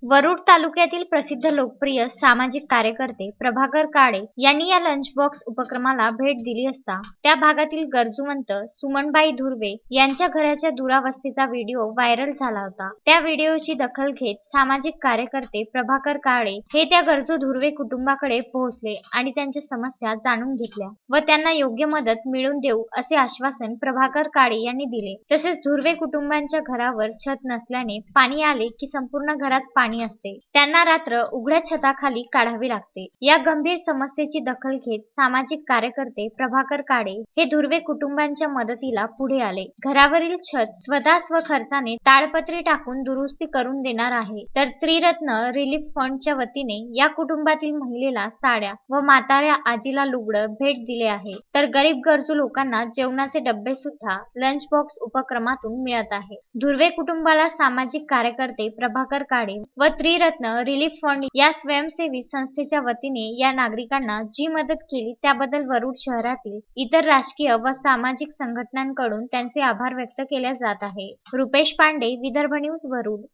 वरुड तालुक्यातील प्रसिद्ध लोकप्रिय सामाजिक कार्यकर्ते प्रभाकर काळे यांनी या लंच बॉक्स उपक्रमाला भेट दिली असता त्या भागातील गरजूवंत सुमनबाई धुर्वे यांच्या घराच्या दुरावस्थेचा व्हिडिओ व्हायरल झाला होता। त्या व्हिडिओची दखल घेत सामाजिक कार्यकर्ते प्रभाकर काळे हे त्या गरजू धुर्वे कुटुंबाकडे पोहोचले आणि त्यांच्या समस्या जाणून घेतल्या व त्यांना योग्य मदत मिळवून देऊ असे आश्वासन प्रभाकर काळे यांनी दिले। तसेच धुर्वे कुटुंबांच्या घरावर छत नसल्याने पाणी आले की संपूर्ण घरात पाणी असते, त्यांना रात्र उघड्या छताखाली काढावी लागते। या गंभीर समस्येची दखल घेत सामाजिक कार्यकर्ते प्रभाकर काळे हे धुर्वे कुटुंबांच्या मदतीला पुढे आले। घरावरील छत स्वतः स्वखर्चाने ताडपत्री टाकून दुरुस्ती करून देणार आहे। तर त्रिरत्न रिलीफ फंडच्या वतीने या कुटुंबातील महिलेला साड्या व म्हाताऱ्या आजीला लुगडं भेट दिले आहे। तर गरीब गरजू लोकांना जेवणाचे डब्बे सुद्धा लंच बॉक्स उपक्रमातून मिळत आहे। धुर्वे कुटुंबाला सामाजिक कार्यकर्ते प्रभाकर काळे व त्रिरत्न रिलीफ फंड या स्वयंसेवी संस्थेच्या वतीने या नागरिकांना जी मदत केली त्याबद्दल वरुड शहरातील इतर राजकीय व सामाजिक संघटनांकडून त्यांचे आभार व्यक्त केले जात आहे। रुपेश पांडे, विदर्भ न्यूज, वरुड।